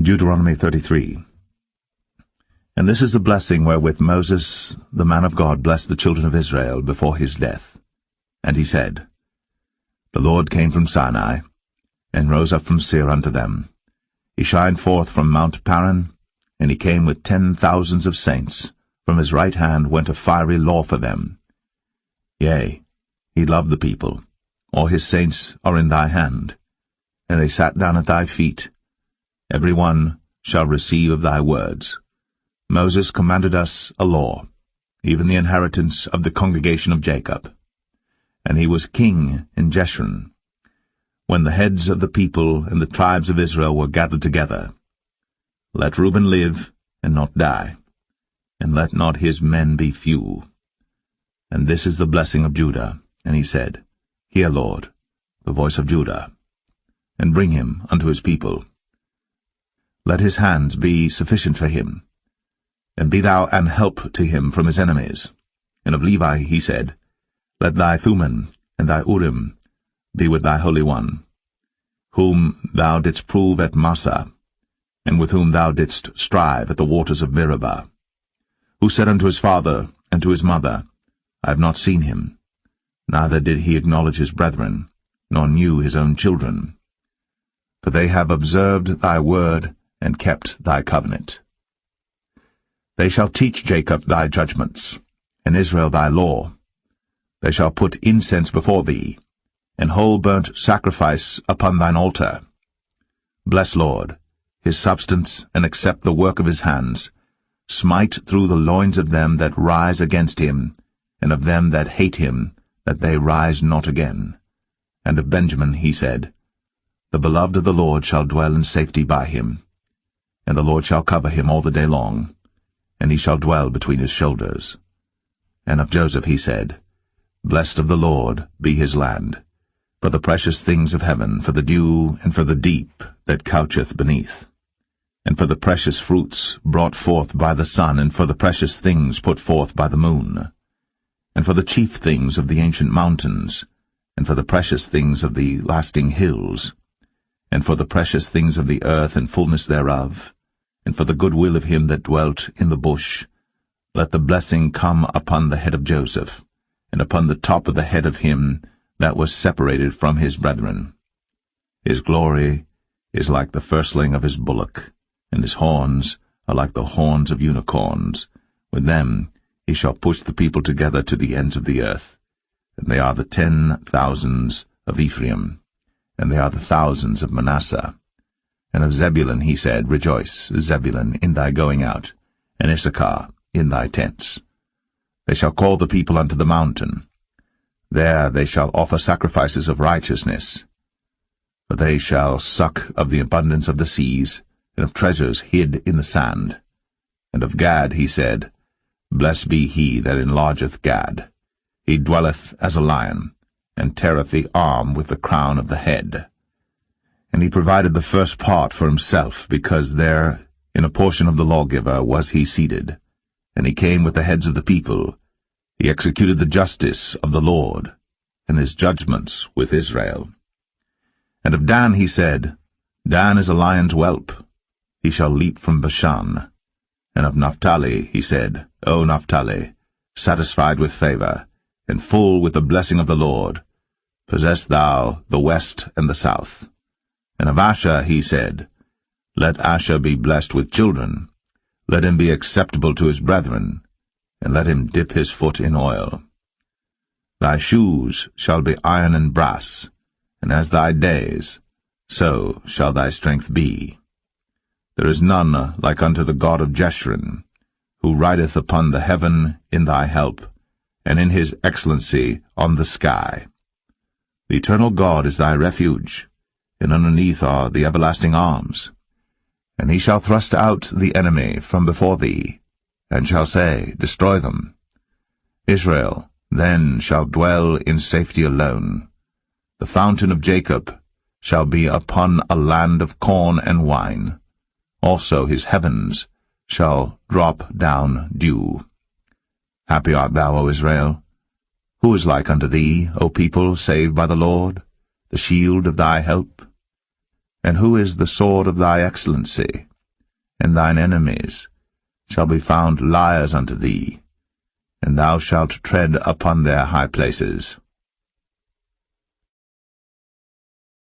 Deuteronomy 33. And this is the blessing wherewith Moses, the man of God, blessed the children of Israel before his death. And he said, The Lord came from Sinai, and rose up from Seir unto them. He shined forth from Mount Paran, and he came with 10,000s of saints. From his right hand went a fiery law for them. Yea, he loved the people. All his saints are in thy hand. And they sat down at thy feet. Every one shall receive of thy words. Moses commanded us a law, even the inheritance of the congregation of Jacob. And he was king in Jeshurun, when the heads of the people and the tribes of Israel were gathered together. Let Reuben live, and not die, and let not his men be few. And this is the blessing of Judah. And he said, Hear, Lord, the voice of Judah, and bring him unto his people. Let his hands be sufficient for him, and be thou an help to him from his enemies. And of Levi he said, Let thy Thummim and thy Urim be with thy Holy One, whom thou didst prove at Massah, and with whom thou didst strive at the waters of Meribah, who said unto his father and to his mother, I have not seen him, neither did he acknowledge his brethren, nor knew his own children. For they have observed thy word, and kept thy covenant. They shall teach Jacob thy judgments, and Israel thy law. They shall put incense before thee, and whole burnt sacrifice upon thine altar. Bless, Lord, his substance, and accept the work of his hands. Smite through the loins of them that rise against him, and of them that hate him, that they rise not again. And of Benjamin he said, The beloved of the Lord shall dwell in safety by him. And the Lord shall cover him all the day long, and he shall dwell between his shoulders. And of Joseph he said, Blessed of the Lord be his land, for the precious things of heaven, for the dew, and for the deep that coucheth beneath, and for the precious fruits brought forth by the sun, and for the precious things put forth by the moon, and for the chief things of the ancient mountains, and for the precious things of the lasting hills, and for the precious things of the earth and fullness thereof, and for the goodwill of him that dwelt in the bush. Let the blessing come upon the head of Joseph, and upon the top of the head of him that was separated from his brethren. His glory is like the firstling of his bullock, and his horns are like the horns of unicorns. With them he shall push the people together to the ends of the earth. And they are the 10,000s of Ephraim, and they are the thousands of Manasseh. And of Zebulun he said, Rejoice, Zebulun, in thy going out, and Issachar in thy tents. They shall call the people unto the mountain. There they shall offer sacrifices of righteousness. For they shall suck of the abundance of the seas, and of treasures hid in the sand. And of Gad he said, Blessed be he that enlargeth Gad. He dwelleth as a lion, and teareth the arm with the crown of the head. And he provided the first part for himself, because there in a portion of the lawgiver was he seated. And he came with the heads of the people. He executed the justice of the Lord, and his judgments with Israel. And of Dan he said, Dan is a lion's whelp. He shall leap from Bashan. And of Naphtali he said, O Naphtali, satisfied with favor, and full with the blessing of the Lord, possess thou the west and the south. And of Asher he said, Let Asher be blessed with children. Let him be acceptable to his brethren, and let him dip his foot in oil. Thy shoes shall be iron and brass, and as thy days, so shall thy strength be. There is none like unto the God of Jeshurun, who rideth upon the heaven in thy help, and in his excellency on the sky. The eternal God is thy refuge, and underneath are the everlasting arms. And he shall thrust out the enemy from before thee, and shall say, Destroy them. Israel then shall dwell in safety alone. The fountain of Jacob shall be upon a land of corn and wine. Also his heavens shall drop down dew. Happy art thou, O Israel! Who is like unto thee, O people saved by the Lord, the shield of thy help? And who is the sword of thy excellency? and thine enemies shall be found liars unto thee, and thou shalt tread upon their high places.